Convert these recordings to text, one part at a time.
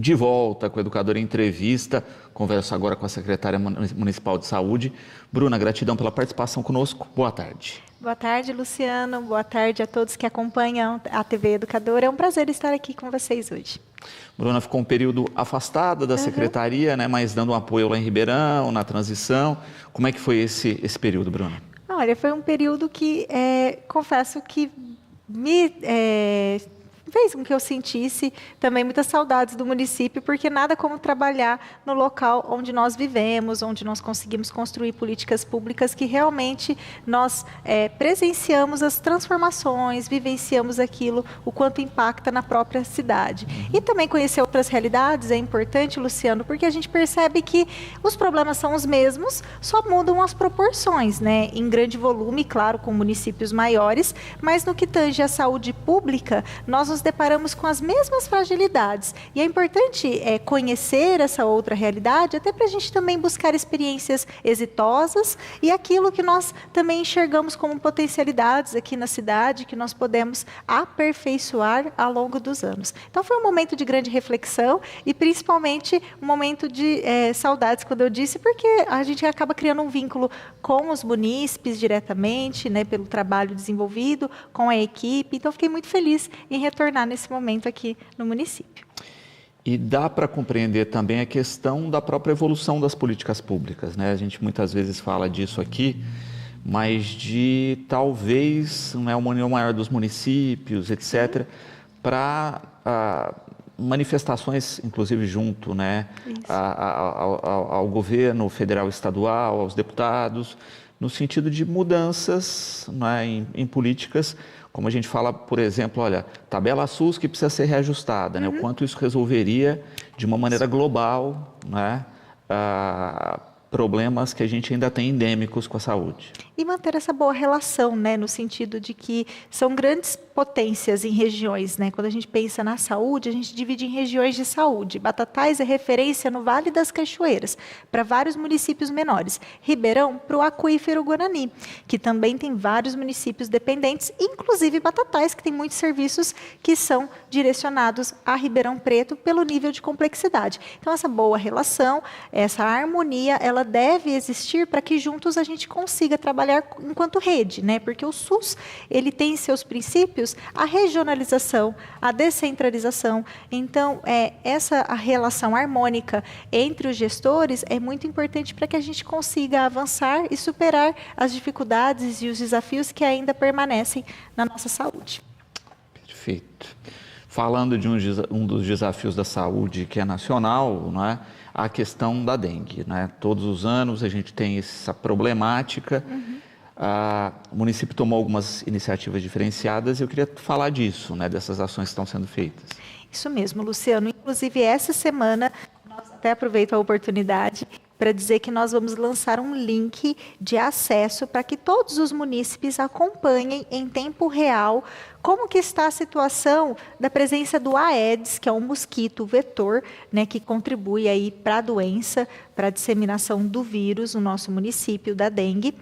de volta com o Educador em Entrevista. Converso agora com a secretária municipal de saúde. Bruna, gratidão pela participação conosco. Boa tarde. Boa tarde, Luciano. Boa tarde a todos que acompanham a TV Educador. É um prazer estar aqui com vocês hoje. Bruna ficou um período afastada da secretaria, né, mas dando um apoio lá em Ribeirão, na transição. Como é que foi esse período, Bruna? Olha, foi um período que, confesso que me fez com que eu sentisse também muitas saudades do município, porque nada como trabalhar no local onde nós vivemos, onde nós conseguimos construir políticas públicas que realmente nós presenciamos as transformações, vivenciamos aquilo, o quanto impacta na própria cidade. E também conhecer outras realidades é importante, Luciano, porque a gente percebe que os problemas são os mesmos, só mudam as proporções, né? Em grande volume, claro, com municípios maiores, mas no que tange à saúde pública, nós nos deparamos com as mesmas fragilidades. E é importante conhecer essa outra realidade, até para a gente também buscar experiências exitosas e aquilo que nós também enxergamos como potencialidades aqui na cidade, que nós podemos aperfeiçoar ao longo dos anos. Então foi um momento de grande reflexão e principalmente um momento de saudades, quando eu disse, porque a gente acaba criando um vínculo com os munícipes diretamente, né, pelo trabalho desenvolvido, com a equipe. Então fiquei muito feliz em retornar nesse momento aqui no município. E dá para compreender também a questão da própria evolução das políticas públicas, né? A gente muitas vezes fala disso aqui, mas de talvez uma união maior dos municípios, etc., para manifestações, inclusive junto, né, ao governo federal e estadual, aos deputados, no sentido de mudanças, né, em políticas. Como a gente fala, por exemplo, olha, tabela SUS que precisa ser reajustada, né? O quanto isso resolveria de uma maneira global, né? Problemas que a gente ainda tem endêmicos com a saúde. E manter essa boa relação, né, no sentido de que são grandes potências em regiões, né? Quando a gente pensa na saúde, a gente divide em regiões de saúde. Batatais é referência no Vale das Cachoeiras, para vários municípios menores. Ribeirão, para o Aquífero Guarani, que também tem vários municípios dependentes, inclusive Batatais, que tem muitos serviços que são direcionados a Ribeirão Preto pelo nível de complexidade. Então, essa boa relação, essa harmonia, ela deve existir para que juntos a gente consiga trabalhar enquanto rede, né? Porque o SUS, ele tem seus princípios a regionalização, a descentralização. Então, a relação harmônica entre os gestores é muito importante para que a gente consiga avançar e superar as dificuldades e os desafios que ainda permanecem na nossa saúde. Perfeito. Falando de um dos desafios da saúde que é nacional, não é? A questão da dengue, né? Todos os anos a gente tem essa problemática. O município tomou algumas iniciativas diferenciadas e eu queria falar disso, né? Dessas ações que estão sendo feitas. Isso mesmo, Luciano. Inclusive, essa semana, nós até aproveito a oportunidade para dizer que nós vamos lançar um link de acesso para que todos os munícipes acompanhem em tempo real como que está a situação da presença do Aedes, que é um mosquito vetor, né, que contribui aí para a doença, para a disseminação do vírus no nosso município, da dengue.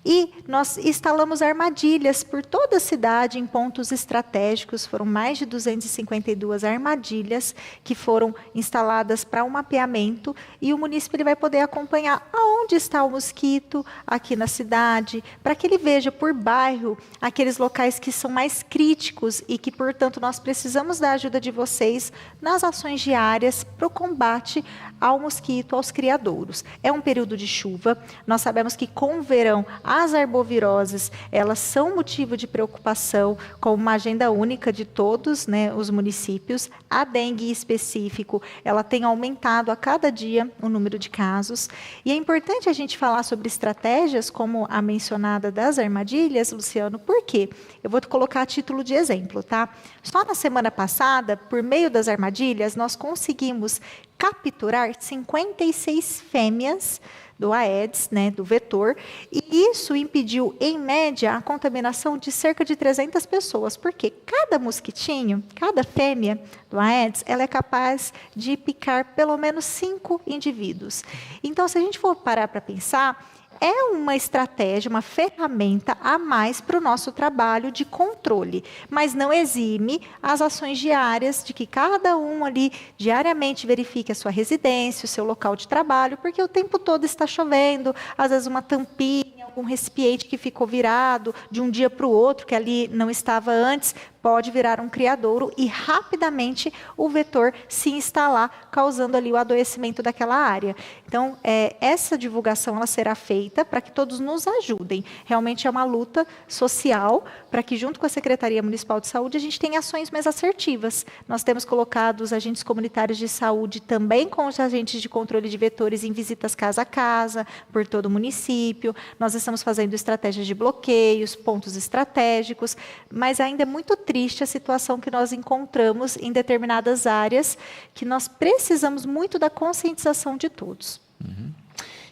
E nós instalamos armadilhas por toda a cidade, em pontos estratégicos. Foram mais de 252 armadilhas que foram instaladas para um mapeamento. E o município ele vai poder acompanhar aonde está o mosquito aqui na cidade, para que ele veja por bairro aqueles locais que são mais críticos e que, portanto, nós precisamos da ajuda de vocês nas ações diárias para o combate ao mosquito, aos criadouros. É um período de chuva. Nós sabemos que com o verão as arboviroses, elas são motivo de preocupação, com uma agenda única de todos, né, os municípios. A dengue em específico, ela tem aumentado a cada dia o número de casos. E é importante a gente falar sobre estratégias, como a mencionada das armadilhas, Luciano, por quê? Eu vou te colocar a título de exemplo, tá? Só na semana passada, por meio das armadilhas, nós conseguimos capturar 56 fêmeas do Aedes, né, do vetor, e isso impediu, em média, a contaminação de cerca de 300 pessoas, porque cada mosquitinho, cada fêmea do Aedes, ela é capaz de picar pelo menos 5 indivíduos. Então, se a gente for parar para pensar, é uma estratégia, uma ferramenta a mais para o nosso trabalho de controle, mas não exime as ações diárias de que cada um ali diariamente verifique a sua residência, o seu local de trabalho, porque o tempo todo está chovendo, às vezes uma tampinha, algum recipiente que ficou virado de um dia para o outro, que ali não estava antes, pode virar um criadouro e rapidamente o vetor se instalar, causando ali o adoecimento daquela área. Então, essa divulgação ela será feita para que todos nos ajudem. Realmente é uma luta social para que, junto com a Secretaria Municipal de Saúde, a gente tenha ações mais assertivas. Nós temos colocado os agentes comunitários de saúde também com os agentes de controle de vetores em visitas casa a casa, por todo o município. Nós estamos fazendo estratégias de bloqueios, pontos estratégicos, mas ainda é muito triste a situação que nós encontramos em determinadas áreas, que nós precisamos muito da conscientização de todos. Uhum.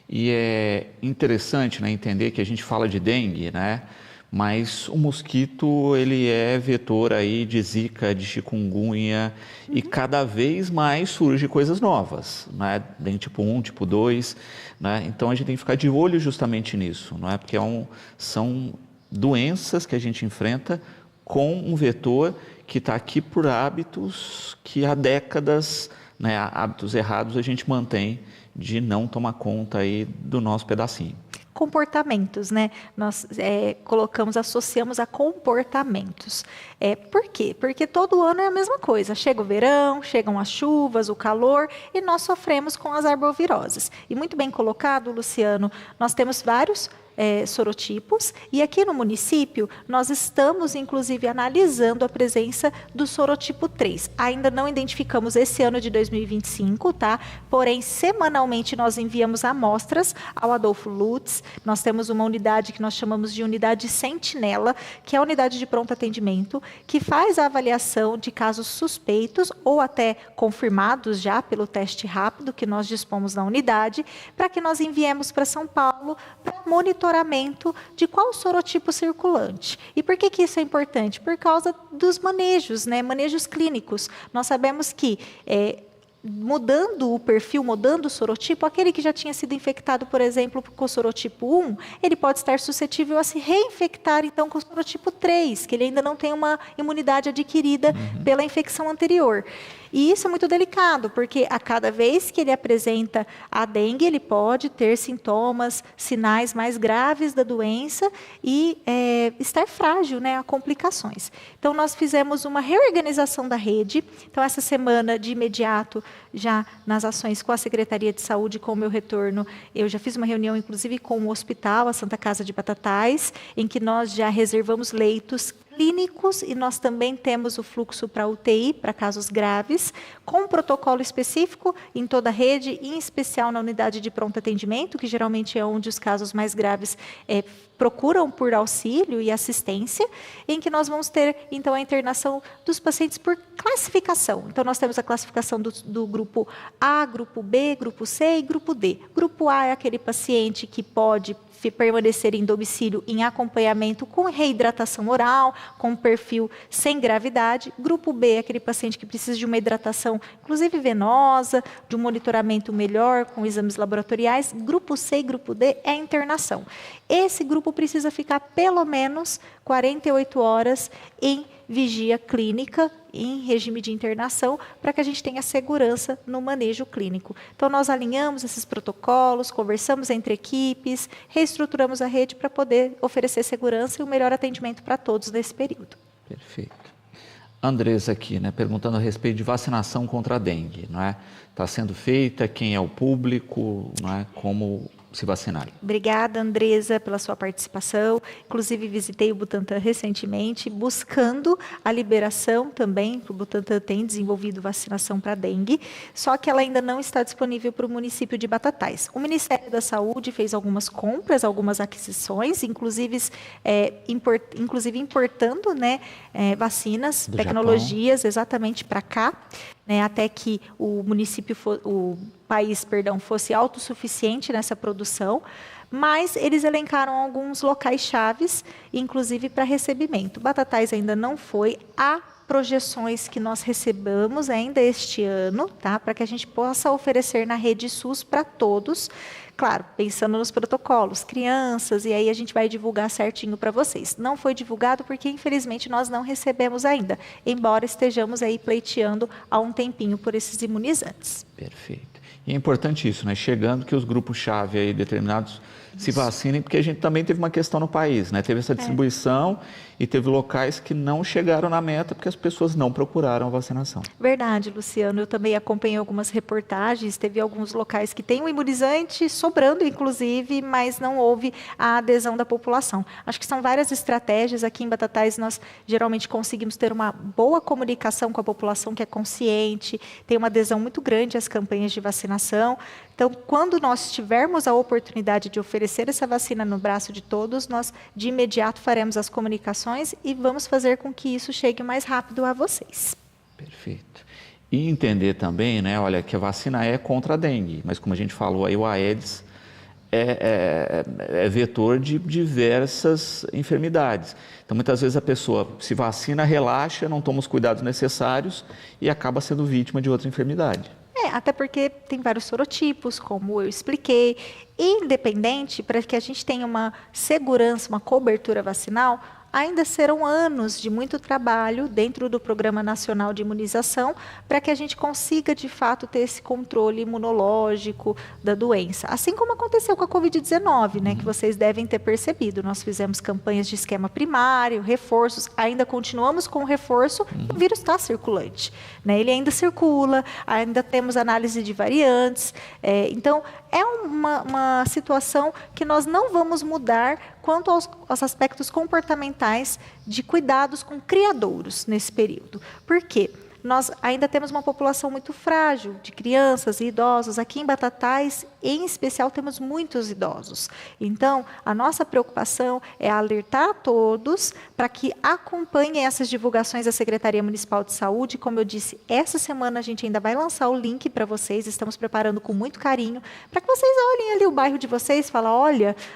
E é interessante, né, entender que a gente fala de dengue, né, mas o mosquito ele é vetor aí de zika, de chikungunya, e cada vez mais surge coisas novas, né, dengue tipo 1, tipo 2, né, então a gente tem que ficar de olho justamente nisso, não é? Porque são doenças que a gente enfrenta com um vetor que está aqui por hábitos que há décadas, né, hábitos errados a gente mantém de não tomar conta aí do nosso pedacinho. Comportamentos, né? Nós associamos a comportamentos. Por quê? Porque todo ano é a mesma coisa. Chega o verão, chegam as chuvas, o calor, e nós sofremos com as arboviroses. E muito bem colocado, Luciano, nós temos vários sorotipos, e aqui no município nós estamos inclusive analisando a presença do sorotipo 3. Ainda não identificamos esse ano de 2025, tá? Porém, semanalmente nós enviamos amostras ao Adolfo Lutz. Nós temos uma unidade que nós chamamos de unidade sentinela, que é a unidade de pronto atendimento, que faz a avaliação de casos suspeitos ou até confirmados já pelo teste rápido que nós dispomos na unidade, para que nós enviemos para São Paulo para monitoramento de qual sorotipo circulante. E por que isso é importante? Por causa dos manejos, né? Manejos clínicos. Nós sabemos que mudando o perfil, mudando o sorotipo, aquele que já tinha sido infectado, por exemplo, com o sorotipo 1, ele pode estar suscetível a se reinfectar, então, com o sorotipo 3, que ele ainda não tem uma imunidade adquirida pela infecção anterior. E isso é muito delicado, porque a cada vez que ele apresenta a dengue, ele pode ter sintomas, sinais mais graves da doença e estar frágil, né, a complicações. Então, nós fizemos uma reorganização da rede. Então, essa semana, de imediato, já nas ações com a Secretaria de Saúde, com o meu retorno, eu já fiz uma reunião, inclusive, com o hospital, a Santa Casa de Batatais, em que nós já reservamos leitos clínicos e nós também temos o fluxo para UTI, para casos graves, com um protocolo específico em toda a rede, em especial na unidade de pronto atendimento, que geralmente é onde os casos mais graves procuram por auxílio e assistência, em que nós vamos ter, então, a internação dos pacientes por classificação. Então, nós temos a classificação do grupo A, grupo B, grupo C e grupo D. Grupo A é aquele paciente que pode permanecer em domicílio em acompanhamento com reidratação oral, com perfil sem gravidade. Grupo B é aquele paciente que precisa de uma hidratação, inclusive venosa, de um monitoramento melhor com exames laboratoriais. Grupo C e grupo D é a internação. Esse grupo precisa ficar pelo menos 48 horas em vigia clínica, em regime de internação, para que a gente tenha segurança no manejo clínico. Então, nós alinhamos esses protocolos, conversamos entre equipes, reestruturamos a rede para poder oferecer segurança e o melhor atendimento para todos nesse período. Perfeito. Andresa aqui, né, perguntando a respeito de vacinação contra a dengue, não é? Está sendo feita, quem é o público, não é? Como se vacinar. Obrigada, Andresa, pela sua participação. Inclusive, visitei o Butantan recentemente, buscando a liberação também. O Butantan tem desenvolvido vacinação para dengue, só que ela ainda não está disponível para o município de Batatais. O Ministério da Saúde fez algumas compras, algumas aquisições, inclusive importando, né, vacinas, tecnologias, exatamente para cá, né, até que o país fosse autossuficiente nessa produção, mas eles elencaram alguns locais chaves, inclusive para recebimento. Batatais ainda não foi. Há projeções que nós recebamos ainda este ano, tá? Para que a gente possa oferecer na rede SUS para todos. Claro, pensando nos protocolos, crianças, e aí a gente vai divulgar certinho para vocês. Não foi divulgado porque, infelizmente, nós não recebemos ainda, embora estejamos aí pleiteando há um tempinho por esses imunizantes. Perfeito. E é importante isso, né? Chegando que os grupos-chave aí determinados se vacinem, porque a gente também teve uma questão no país, né? Teve essa distribuição e teve locais que não chegaram na meta porque as pessoas não procuraram a vacinação. Verdade, Luciano. Eu também acompanhei algumas reportagens, teve alguns locais que tem o imunizante sobrando, inclusive, mas não houve a adesão da população. Acho que são várias estratégias. Aqui em Batatais nós geralmente conseguimos ter uma boa comunicação com a população que é consciente, tem uma adesão muito grande às campanhas de vacinação. Então, quando nós tivermos a oportunidade de oferecer essa vacina no braço de todos, nós de imediato faremos as comunicações e vamos fazer com que isso chegue mais rápido a vocês. Perfeito. E entender também, né, olha, que a vacina é contra a dengue, mas como a gente falou aí, o Aedes é vetor de diversas enfermidades. Então, muitas vezes a pessoa se vacina, relaxa, não toma os cuidados necessários e acaba sendo vítima de outra enfermidade. Até porque tem vários sorotipos, como eu expliquei. Independente, para que a gente tenha uma segurança, uma cobertura vacinal, ainda serão anos de muito trabalho dentro do Programa Nacional de Imunização para que a gente consiga, de fato, ter esse controle imunológico da doença. Assim como aconteceu com a Covid-19, né, que vocês devem ter percebido. Nós fizemos campanhas de esquema primário, reforços, ainda continuamos com o reforço, o vírus está circulante, né, ele ainda circula, ainda temos análise de variantes. Então, é uma situação que nós não vamos mudar quanto aos aspectos comportamentais de cuidados com criadouros nesse período. Por quê? Nós ainda temos uma população muito frágil, de crianças e idosos. Aqui em Batatais, em especial, temos muitos idosos. Então, a nossa preocupação é alertar a todos para que acompanhem essas divulgações da Secretaria Municipal de Saúde. Como eu disse, essa semana a gente ainda vai lançar o link para vocês, estamos preparando com muito carinho, para que vocês olhem ali o bairro de vocês e falem,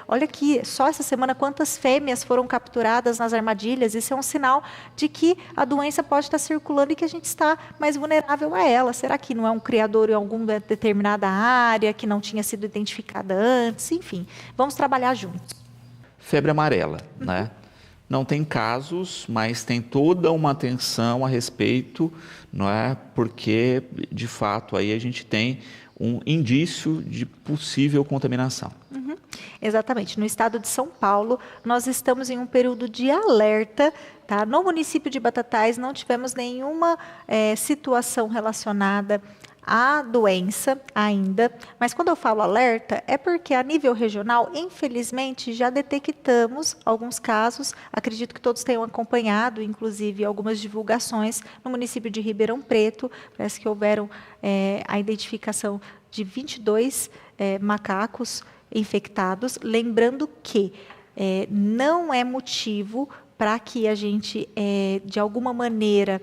olha aqui, só essa semana quantas fêmeas foram capturadas nas armadilhas. Isso é um sinal de que a doença pode estar circulando e que a gente está mais vulnerável a ela. Será que não é um criador em alguma determinada área que não tinha sido identificada antes? Enfim, vamos trabalhar juntos. Febre amarela, né? Não tem casos, mas tem toda uma atenção a respeito, não é? Porque, de fato, aí a gente tem um indício de possível contaminação. Exatamente. No estado de São Paulo, nós estamos em um período de alerta. Tá? No município de Batatais, não tivemos nenhuma situação relacionada à doença ainda, mas quando eu falo alerta, é porque a nível regional, infelizmente, já detectamos alguns casos, acredito que todos tenham acompanhado, inclusive algumas divulgações no município de Ribeirão Preto, parece que houveram a identificação de 22 macacos infectados, lembrando que não é motivo para que a gente, de alguma maneira,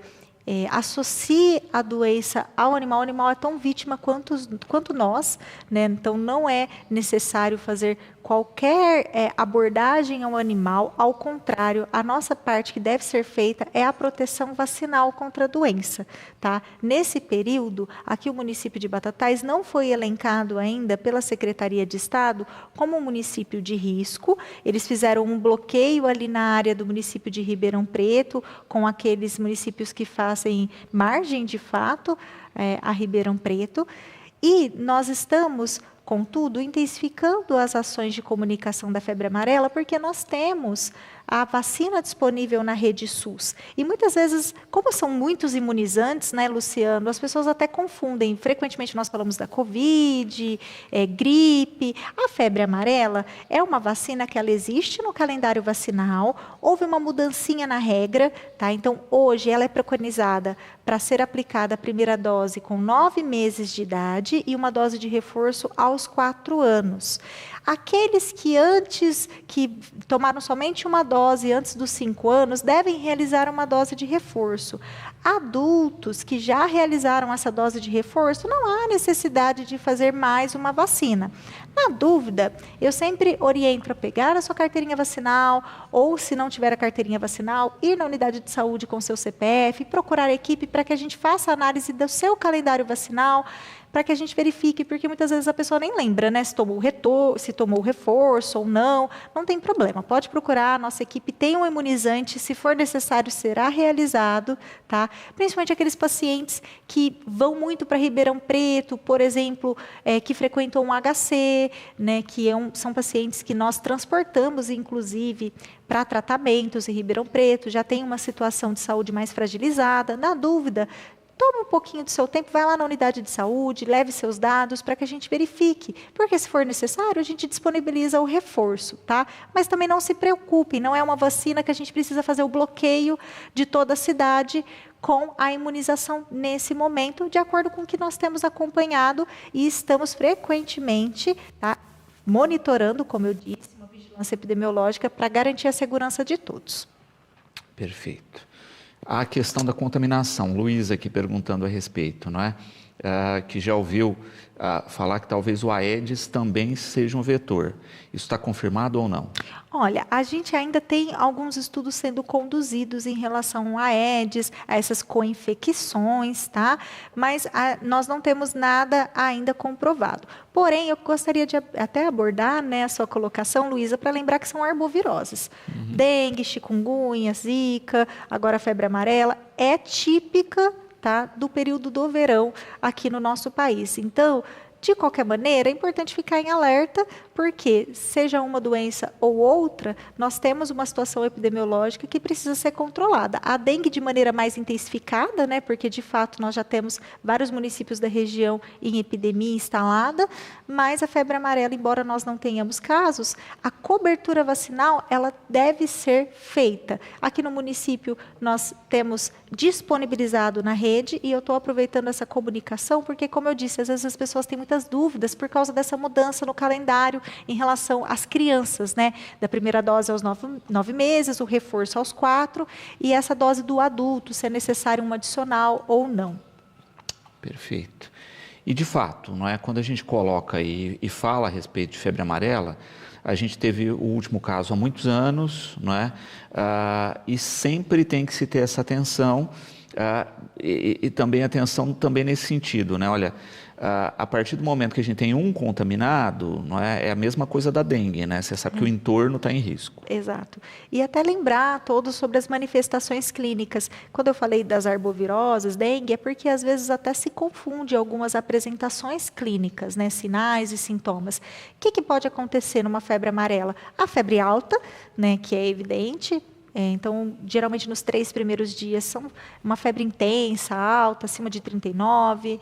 associe a doença ao animal. O animal é tão vítima quanto nós, né? Então, não é necessário fazer qualquer abordagem ao animal. Ao contrário, a nossa parte que deve ser feita é a proteção vacinal contra a doença. Tá? Nesse período, aqui o município de Batatais não foi elencado ainda pela Secretaria de Estado como um município de risco. Eles fizeram um bloqueio ali na área do município de Ribeirão Preto, com aqueles municípios que fazem margem, de fato, a Ribeirão Preto. E nós estamos, contudo, intensificando as ações de comunicação da febre amarela, porque nós temos a vacina disponível na rede SUS. E muitas vezes, como são muitos imunizantes, né, Luciano, as pessoas até confundem. Frequentemente nós falamos da Covid, gripe. A febre amarela é uma vacina que ela existe no calendário vacinal, houve uma mudancinha na regra, tá? Então, hoje ela é preconizada para ser aplicada a primeira dose com 9 meses de idade e uma dose de reforço aos 4 anos. Aqueles que tomaram somente uma dose antes dos 5 anos, devem realizar uma dose de reforço. Adultos que já realizaram essa dose de reforço, não há necessidade de fazer mais uma vacina. Na dúvida, eu sempre oriento a pegar a sua carteirinha vacinal, ou se não tiver a carteirinha vacinal, ir na unidade de saúde com seu CPF, procurar a equipe para que a gente faça a análise do seu calendário vacinal, para que a gente verifique, porque muitas vezes a pessoa nem lembra, né, se tomou o reforço ou não, não tem problema, pode procurar, a nossa equipe tem um imunizante, se for necessário será realizado, tá? Principalmente aqueles pacientes que vão muito para Ribeirão Preto, por exemplo, que frequentam um HC, né, que são pacientes que nós transportamos, inclusive, para tratamentos em Ribeirão Preto, já tem uma situação de saúde mais fragilizada, na dúvida, tome um pouquinho do seu tempo, vai lá na unidade de saúde, leve seus dados para que a gente verifique. Porque se for necessário, a gente disponibiliza o reforço, tá? Mas também não se preocupe, não é uma vacina que a gente precisa fazer o bloqueio de toda a cidade com a imunização nesse momento, de acordo com o que nós temos acompanhado e estamos frequentemente, tá, monitorando, como eu disse, uma vigilância epidemiológica para garantir a segurança de todos. Perfeito. A questão da contaminação, Luísa aqui perguntando a respeito, não é? Que já ouviu falar que talvez o Aedes também seja um vetor. Isso está confirmado ou não? Olha, a gente ainda tem alguns estudos sendo conduzidos em relação a Aedes, a essas co-infecções, tá? Mas nós não temos nada ainda comprovado. Porém, eu gostaria de até abordar, né, a sua colocação, Luísa, para lembrar que são arboviroses. Dengue, chikungunya, zika, agora a febre amarela, é típica, tá, do período do verão aqui no nosso país. Então, de qualquer maneira, é importante ficar em alerta, porque seja uma doença ou outra, nós temos uma situação epidemiológica que precisa ser controlada. A dengue de maneira mais intensificada, né, porque de fato nós já temos vários municípios da região em epidemia instalada, mas a febre amarela, embora nós não tenhamos casos, a cobertura vacinal, ela deve ser feita. Aqui no município, nós temos disponibilizado na rede, e eu estou aproveitando essa comunicação, porque, como eu disse, às vezes as pessoas têm muitas dúvidas por causa dessa mudança no calendário em relação às crianças, né? Da primeira dose aos 9 meses, o reforço aos 4, e essa dose do adulto, se é necessário um adicional ou não. Perfeito. E, de fato, não é, quando a gente coloca e fala a respeito de febre amarela, a gente teve o último caso há muitos anos, não é? E sempre tem que se ter essa atenção, e também atenção também nesse sentido, né? Olha, a partir do momento que a gente tem um contaminado, não é a mesma coisa da dengue, né? Você sabe que o entorno está em risco. Exato. E até lembrar a todos sobre as manifestações clínicas. Quando eu falei das arboviroses, dengue, é porque às vezes até se confunde algumas apresentações clínicas, né? Sinais e sintomas. O que pode acontecer numa febre amarela? A febre alta, né? Que é evidente. Então, geralmente nos 3 primeiros dias são uma febre intensa, alta, acima de 39.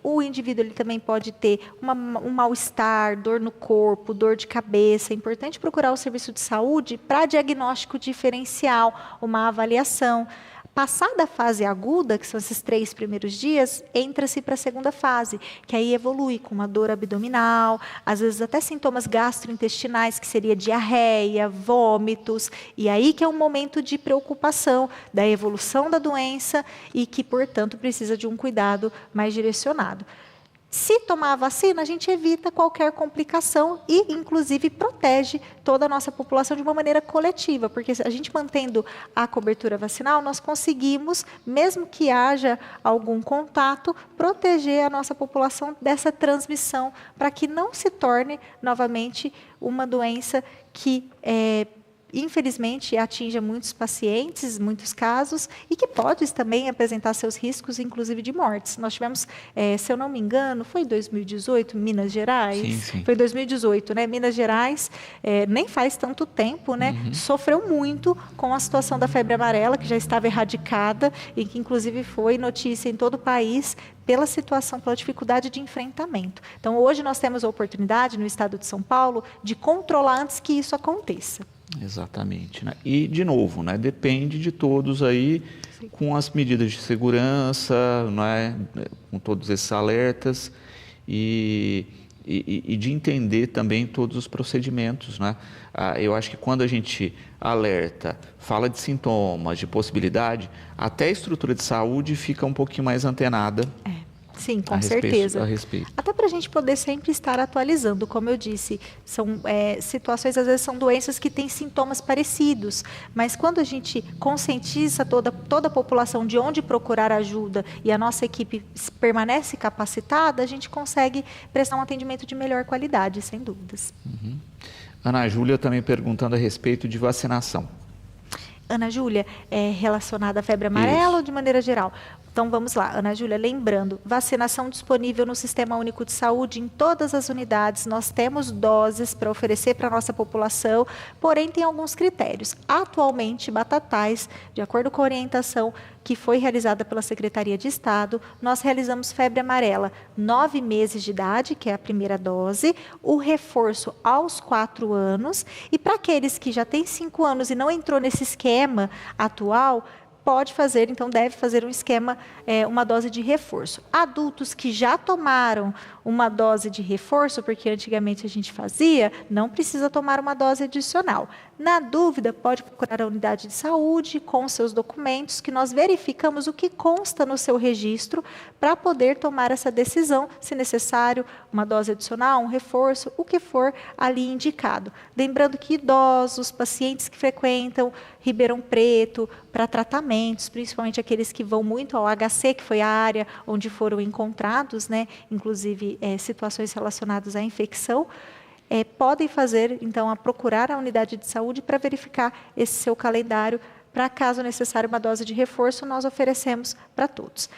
O indivíduo ele também pode ter um mal-estar, dor no corpo, dor de cabeça. É importante procurar o serviço de saúde para diagnóstico diferencial, uma avaliação. Passada a fase aguda, que são esses 3 primeiros dias, entra-se para a segunda fase, que aí evolui com uma dor abdominal, às vezes até sintomas gastrointestinais, que seria diarreia, vômitos, e aí que é um momento de preocupação da evolução da doença e que, portanto, precisa de um cuidado mais direcionado. Se tomar a vacina, a gente evita qualquer complicação e, inclusive, protege toda a nossa população de uma maneira coletiva, porque a gente mantendo a cobertura vacinal, nós conseguimos, mesmo que haja algum contato, proteger a nossa população dessa transmissão, para que não se torne novamente uma doença que infelizmente, atinge muitos pacientes, muitos casos, e que pode também apresentar seus riscos, inclusive de mortes. Nós tivemos, se eu não me engano, foi em 2018, Minas Gerais? Sim. Foi em 2018, né? Minas Gerais, nem faz tanto tempo, né? Sofreu muito com a situação da febre amarela, que já estava erradicada, e que, inclusive, foi notícia em todo o país, pela situação, pela dificuldade de enfrentamento. Então, hoje nós temos a oportunidade, no estado de São Paulo, de controlar antes que isso aconteça. Exatamente, né? E, de novo, né, depende de todos aí, sim, com as medidas de segurança, não é? Com todos esses alertas e de entender também todos os procedimentos, né? Eu acho que quando a gente alerta, fala de sintomas, de possibilidade, até a estrutura de saúde fica um pouquinho mais antenada Sim, com certeza. A respeito. Até para a gente poder sempre estar atualizando, como eu disse, são situações, às vezes são doenças que têm sintomas parecidos, mas quando a gente conscientiza toda a população de onde procurar ajuda e a nossa equipe permanece capacitada, a gente consegue prestar um atendimento de melhor qualidade, sem dúvidas. Uhum. Ana Júlia também perguntando a respeito de vacinação. Ana Júlia, relacionada à febre amarela ou de maneira geral? Então, vamos lá, Ana Júlia, lembrando, vacinação disponível no Sistema Único de Saúde em todas as unidades. Nós temos doses para oferecer para a nossa população, porém tem alguns critérios. Atualmente, Batatais, de acordo com a orientação que foi realizada pela Secretaria de Estado, nós realizamos febre amarela 9 meses de idade, que é a primeira dose, o reforço aos 4 anos, e para aqueles que já têm 5 anos e não entrou nesse esquema atual, pode fazer, então deve fazer um esquema, uma dose de reforço. Adultos que já tomaram uma dose de reforço, porque antigamente a gente fazia, não precisa tomar uma dose adicional. Na dúvida, pode procurar a unidade de saúde com seus documentos, que nós verificamos o que consta no seu registro para poder tomar essa decisão, se necessário, uma dose adicional, um reforço, o que for ali indicado. Lembrando que idosos, pacientes que frequentam Ribeirão Preto para tratamentos, principalmente aqueles que vão muito ao HC, que foi a área onde foram encontrados, né, inclusive situações relacionadas à infecção, podem fazer, então, procurar a unidade de saúde para verificar esse seu calendário. Para caso necessário uma dose de reforço, nós oferecemos para todos.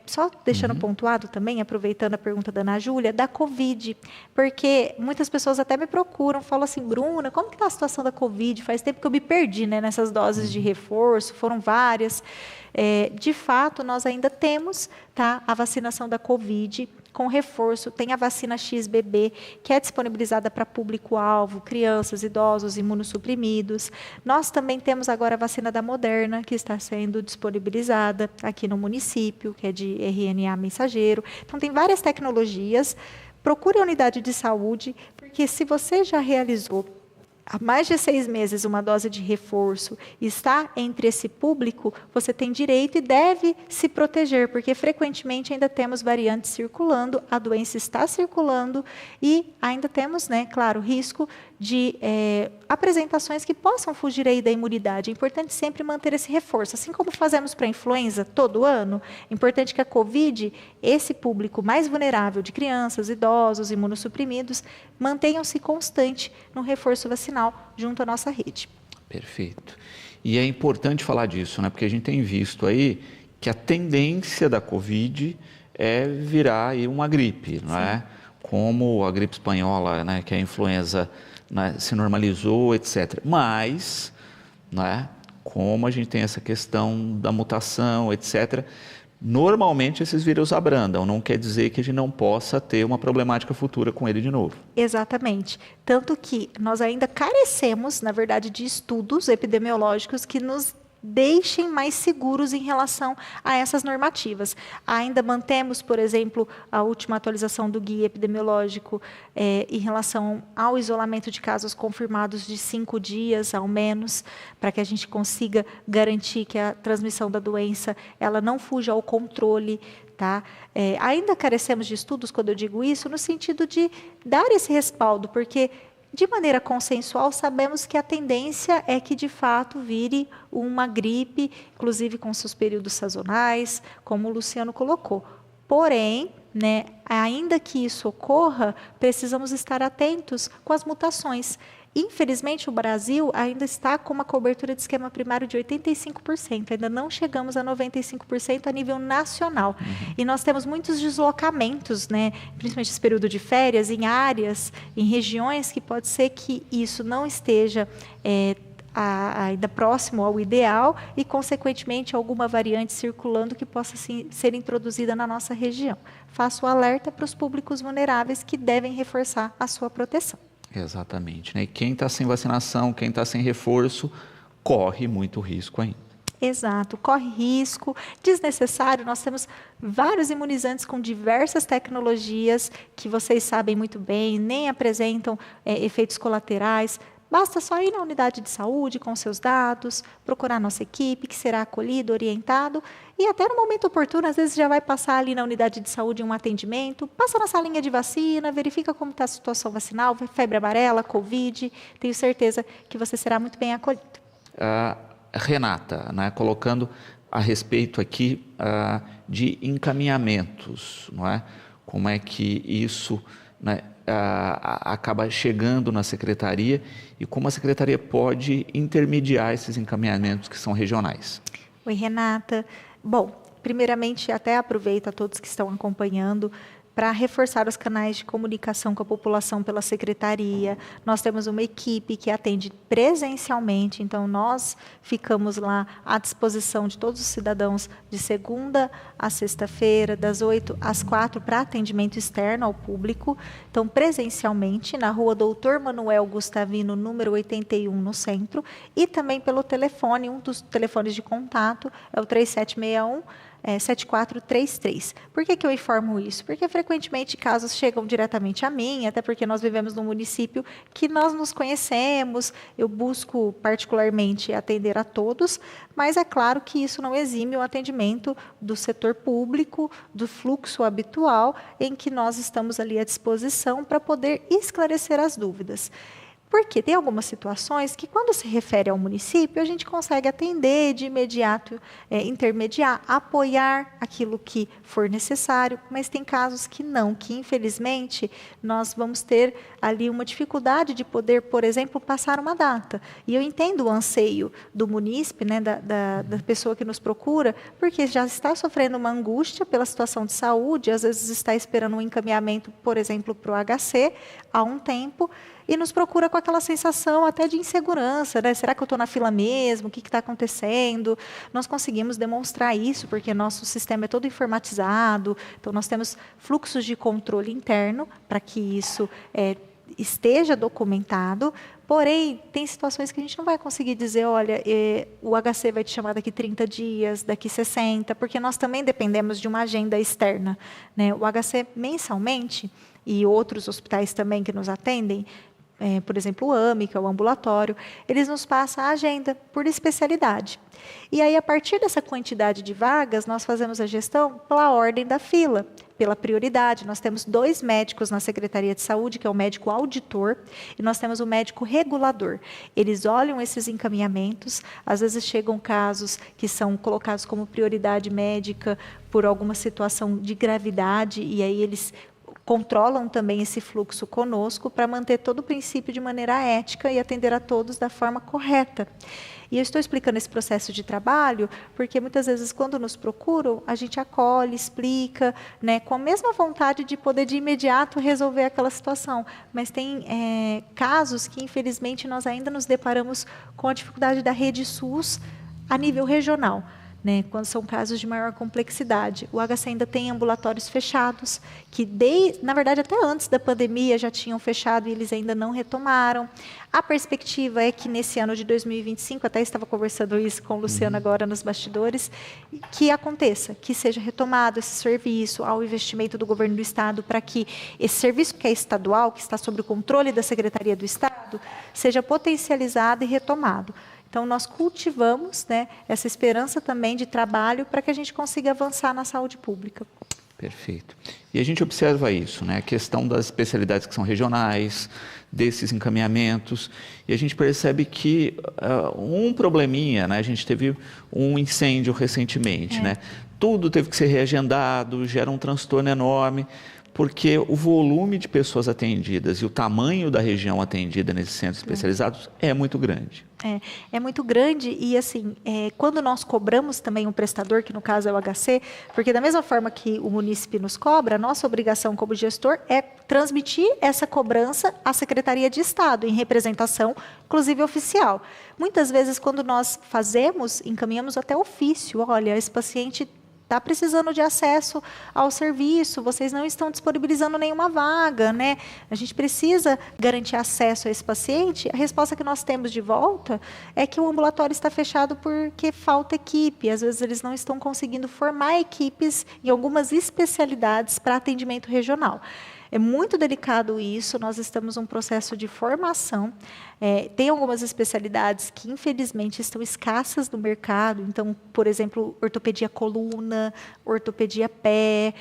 Só deixando pontuado também, aproveitando a pergunta da Ana Júlia, da Covid, porque muitas pessoas até me procuram, falam assim, Bruna, como que está a situação da Covid? Faz tempo que eu me perdi, né, nessas doses de reforço, foram várias. De fato, nós ainda temos, tá, a vacinação da Covid com reforço, tem a vacina XBB, que é disponibilizada para público-alvo, crianças, idosos, imunossuprimidos. Nós também temos agora a vacina da Moderna, que está sendo disponibilizada aqui no município, que é de RNA mensageiro. Então, tem várias tecnologias. Procure a unidade de saúde, porque se você já realizou há mais de 6 meses uma dose de reforço e está entre esse público, você tem direito e deve se proteger, porque frequentemente ainda temos variantes circulando, a doença está circulando e ainda temos, né, claro, risco de apresentações que possam fugir aí da imunidade. É importante sempre manter esse reforço. Assim como fazemos para a influenza todo ano, é importante que a Covid, esse público mais vulnerável de crianças, idosos, imunossuprimidos, mantenham-se constante no reforço vacinal junto à nossa rede. Perfeito. E é importante falar disso, né? Porque a gente tem visto aí que a tendência da Covid é virar aí uma gripe, não é? Como a gripe espanhola, né? Que a influenza, né, se normalizou, etc. Mas, né, como a gente tem essa questão da mutação, etc., normalmente esses vírus abrandam, não quer dizer que a gente não possa ter uma problemática futura com ele de novo. Exatamente. Tanto que nós ainda carecemos, na verdade, de estudos epidemiológicos que nos deixem mais seguros em relação a essas normativas. Ainda mantemos, por exemplo, a última atualização do guia epidemiológico em relação ao isolamento de casos confirmados de 5 dias, ao menos, para que a gente consiga garantir que a transmissão da doença ela não fuja ao controle. Tá? Ainda carecemos de estudos, quando eu digo isso, no sentido de dar esse respaldo, porque de maneira consensual, sabemos que a tendência é que, de fato, vire uma gripe, inclusive com seus períodos sazonais, como o Luciano colocou. Porém, né, ainda que isso ocorra, precisamos estar atentos com as mutações. Infelizmente, o Brasil ainda está com uma cobertura de esquema primário de 85%, ainda não chegamos a 95% a nível nacional. E nós temos muitos deslocamentos, né, principalmente esse período de férias, em áreas, em regiões que pode ser que isso não esteja ainda próximo ao ideal e, consequentemente, alguma variante circulando que possa sim, ser introduzida na nossa região. Faço o alerta para os públicos vulneráveis que devem reforçar a sua proteção. Exatamente, né? E quem está sem vacinação, quem está sem reforço, corre muito risco ainda. Exato, corre risco desnecessário. Nós temos vários imunizantes com diversas tecnologias que vocês sabem muito bem, nem apresentam efeitos colaterais. Basta só ir na unidade de saúde com seus dados, procurar a nossa equipe, que será acolhido, orientado, e até no momento oportuno, às vezes já vai passar ali na unidade de saúde um atendimento, passa na salinha de vacina, verifica como está a situação vacinal, febre amarela, Covid, tenho certeza que você será muito bem acolhido. Renata, né, colocando a respeito aqui de encaminhamentos, não é? Como é que isso, né, acaba chegando na secretaria e como a secretaria pode intermediar esses encaminhamentos que são regionais. Oi, Renata. Bom, primeiramente, até aproveito a todos que estão acompanhando para reforçar os canais de comunicação com a população pela secretaria. Nós temos uma equipe que atende presencialmente, então nós ficamos lá à disposição de todos os cidadãos de segunda a sexta-feira, das 8 às 4, para atendimento externo ao público. Então, presencialmente, na rua Doutor Manuel Gustavino, número 81, no centro, e também pelo telefone, um dos telefones de contato é o 3761 7433. Por que eu informo isso? Porque frequentemente casos chegam diretamente a mim, até porque nós vivemos num município que nós nos conhecemos, eu busco particularmente atender a todos, mas é claro que isso não exime o atendimento do setor público, do fluxo habitual, em que nós estamos ali à disposição para poder esclarecer as dúvidas. Porque tem algumas situações que, quando se refere ao município, a gente consegue atender de imediato, intermediar, apoiar aquilo que for necessário, mas tem casos que não, que infelizmente nós vamos ter ali uma dificuldade de poder, por exemplo, passar uma data. E eu entendo o anseio do munícipe, né, da pessoa que nos procura, porque já está sofrendo uma angústia pela situação de saúde, às vezes está esperando um encaminhamento, por exemplo, para o HC há um tempo, e nos procura com aquela sensação até de insegurança, né? Será que eu estou na fila mesmo? O que está acontecendo? Nós conseguimos demonstrar isso, porque nosso sistema é todo informatizado, então nós temos fluxos de controle interno para que isso esteja documentado, porém, tem situações que a gente não vai conseguir dizer, olha, o HC vai te chamar daqui 30 dias, daqui 60, porque nós também dependemos de uma agenda externa, né? O HC, mensalmente, e outros hospitais também que nos atendem, por exemplo, o AMI, que é o ambulatório, eles nos passam a agenda por especialidade. E aí, a partir dessa quantidade de vagas, nós fazemos a gestão pela ordem da fila, pela prioridade. Nós temos 2 médicos na Secretaria de Saúde, que é o médico auditor, e nós temos o médico regulador. Eles olham esses encaminhamentos, às vezes chegam casos que são colocados como prioridade médica por alguma situação de gravidade, e aí eles controlam também esse fluxo conosco para manter todo o princípio de maneira ética e atender a todos da forma correta. E eu estou explicando esse processo de trabalho porque muitas vezes quando nos procuram, a gente acolhe, explica, né, com a mesma vontade de poder de imediato resolver aquela situação. Mas tem casos que infelizmente nós ainda nos deparamos com a dificuldade da rede SUS a nível regional. Né, quando são casos de maior complexidade. O HC ainda tem ambulatórios fechados, que na verdade até antes da pandemia já tinham fechado e eles ainda não retomaram. A perspectiva é que nesse ano de 2025, até estava conversando isso com o Luciano agora nos bastidores, que aconteça, que seja retomado esse serviço ao investimento do governo do Estado para que esse serviço que é estadual, que está sob o controle da Secretaria do Estado, seja potencializado e retomado. Então, nós cultivamos, né, essa esperança também de trabalho para que a gente consiga avançar na saúde pública. Perfeito. E a gente observa isso, né, a questão das especialidades que são regionais, desses encaminhamentos, e a gente percebe que um probleminha, né, a gente teve um incêndio recentemente, né, tudo teve que ser reagendado, gera um transtorno enorme, porque o volume de pessoas atendidas e o tamanho da região atendida nesses centros especializados é muito grande. É muito grande e, assim, quando nós cobramos também um prestador, que no caso é o HC, porque da mesma forma que o munícipe nos cobra, a nossa obrigação como gestor é transmitir essa cobrança à Secretaria de Estado, em representação, inclusive oficial. Muitas vezes, quando nós encaminhamos até ofício, olha, esse paciente está precisando de acesso ao serviço, vocês não estão disponibilizando nenhuma vaga, né? A gente precisa garantir acesso a esse paciente. A resposta que nós temos de volta é que o ambulatório está fechado porque falta equipe. Às vezes eles não estão conseguindo formar equipes em algumas especialidades para atendimento regional. É muito delicado isso, nós estamos num processo de formação. Tem algumas especialidades que, infelizmente, estão escassas no mercado. Então, por exemplo, ortopedia coluna, ortopedia pé,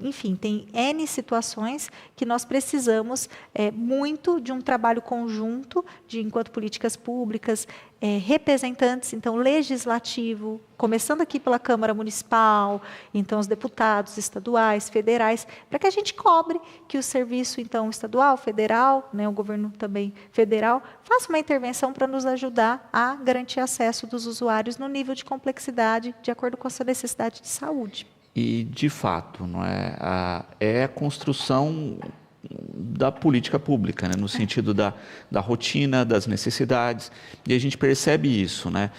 enfim, tem N situações que nós precisamos muito de um trabalho conjunto, enquanto políticas públicas, representantes, então, legislativo, começando aqui pela Câmara Municipal, então, os deputados estaduais, federais, para que a gente cobre que o serviço, então, estadual, federal, né, o governo também federal, faça uma intervenção para nos ajudar a garantir acesso dos usuários no nível de complexidade, de acordo com a sua necessidade de saúde. E, de fato, não é a construção da política pública, né? No sentido da rotina, das necessidades, e a gente percebe isso, né?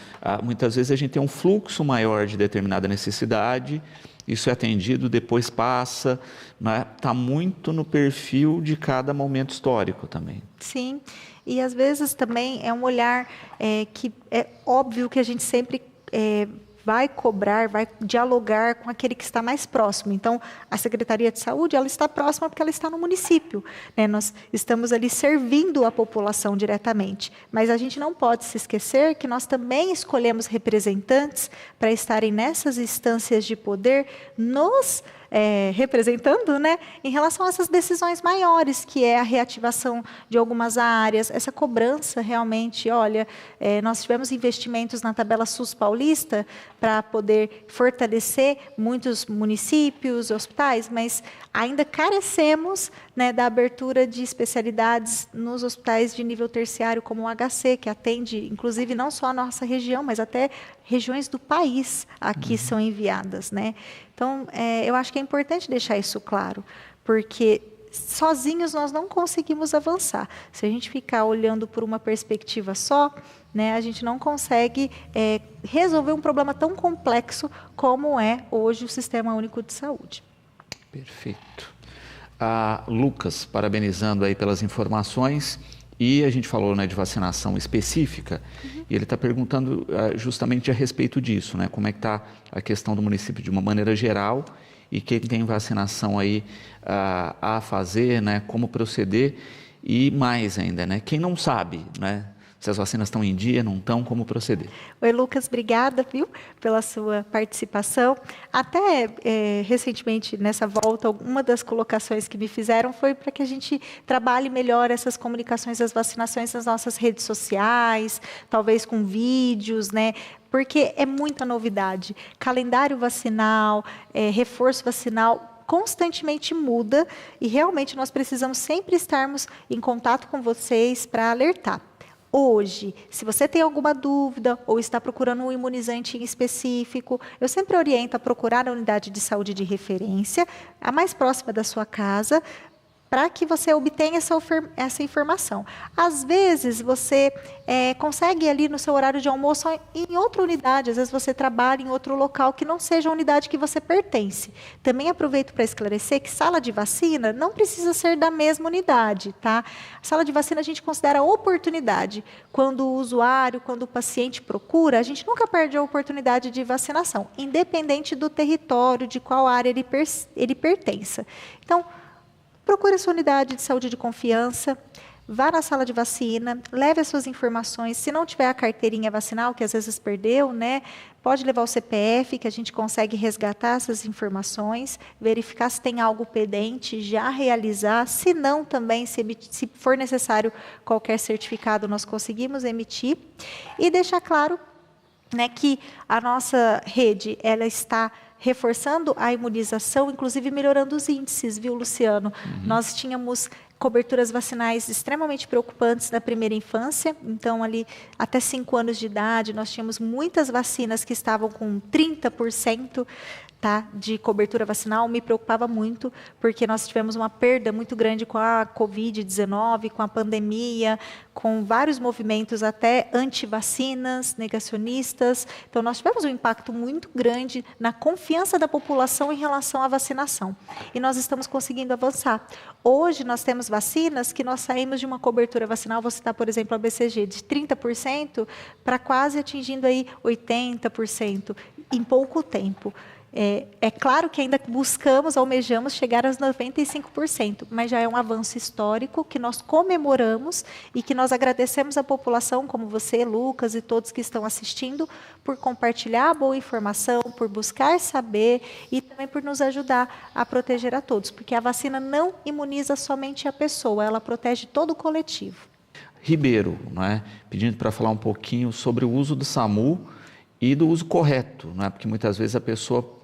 Muitas vezes a gente tem um fluxo maior de determinada necessidade, isso é atendido, depois passa, né? Está muito no perfil de cada momento histórico também. Sim, e às vezes também é um olhar que é óbvio que a gente sempre vai cobrar, vai dialogar com aquele que está mais próximo. Então, a Secretaria de Saúde, ela está próxima porque ela está no município, né? Nós estamos ali servindo a população diretamente, mas a gente não pode se esquecer que nós também escolhemos representantes para estarem nessas instâncias de poder nos representando, né, em relação a essas decisões maiores, que é a reativação de algumas áreas, essa cobrança realmente, olha, nós tivemos investimentos na tabela SUS paulista para poder fortalecer muitos municípios, hospitais, mas ainda carecemos, né, da abertura de especialidades nos hospitais de nível terciário, como o HC, que atende, inclusive, não só a nossa região, mas até regiões do país aqui são enviadas, né? Então, eu acho que é importante deixar isso claro, porque sozinhos nós não conseguimos avançar. Se a gente ficar olhando por uma perspectiva só, né, a gente não consegue resolver um problema tão complexo como é hoje o Sistema Único de Saúde. Perfeito. Lucas, parabenizando aí pelas informações. E a gente falou, né, de vacinação específica, e ele está perguntando justamente a respeito disso, né, como é que está a questão do município de uma maneira geral, e quem tem vacinação aí a fazer, né, como proceder, e mais ainda, né, quem não sabe, né, se as vacinas estão em dia, não estão, como proceder. Oi, Lucas, obrigada, viu, pela sua participação. Até recentemente, nessa volta, uma das colocações que me fizeram foi para que a gente trabalhe melhor essas comunicações das vacinações nas nossas redes sociais, talvez com vídeos, né? Porque é muita novidade. Calendário vacinal, reforço vacinal, constantemente muda e realmente nós precisamos sempre estarmos em contato com vocês para alertar. Hoje, se você tem alguma dúvida ou está procurando um imunizante em específico, eu sempre oriento a procurar a unidade de saúde de referência, a mais próxima da sua casa, para que você obtenha essa informação. Às vezes, você consegue ali no seu horário de almoço em outra unidade, às vezes você trabalha em outro local que não seja a unidade que você pertence. Também aproveito para esclarecer que sala de vacina não precisa ser da mesma unidade, tá? A sala de vacina a gente considera oportunidade. Quando o usuário, quando o paciente procura, a gente nunca perde a oportunidade de vacinação, independente do território, de qual área ele pertença. Então, procure a sua unidade de saúde de confiança, vá na sala de vacina, leve as suas informações. Se não tiver a carteirinha vacinal, que às vezes perdeu, né, pode levar o CPF, que a gente consegue resgatar essas informações, verificar se tem algo pendente, já realizar. Se não, também, se for necessário qualquer certificado, nós conseguimos emitir. E deixar claro, né, que a nossa rede, ela está reforçando a imunização, inclusive melhorando os índices, viu, Luciano? Nós tínhamos coberturas vacinais extremamente preocupantes na primeira infância, então ali até 5 anos de idade, nós tínhamos muitas vacinas que estavam com 30%, tá, de cobertura vacinal. Me preocupava muito, porque nós tivemos uma perda muito grande com a Covid-19, com a pandemia, com vários movimentos até anti-vacinas, negacionistas. Então, nós tivemos um impacto muito grande na confiança da população em relação à vacinação. E nós estamos conseguindo avançar. Hoje, nós temos vacinas que nós saímos de uma cobertura vacinal, vou citar, por exemplo, a BCG, de 30% para quase atingindo aí 80% em pouco tempo. É claro que ainda buscamos, almejamos chegar aos 95%, mas já é um avanço histórico que nós comemoramos e que nós agradecemos à população, como você, Lucas, e todos que estão assistindo, por compartilhar a boa informação, por buscar saber e também por nos ajudar a proteger a todos, porque a vacina não imuniza somente a pessoa, ela protege todo o coletivo. Ribeiro, não é? Pedindo para falar um pouquinho sobre o uso do SAMU e do uso correto, não é? Porque muitas vezes a pessoa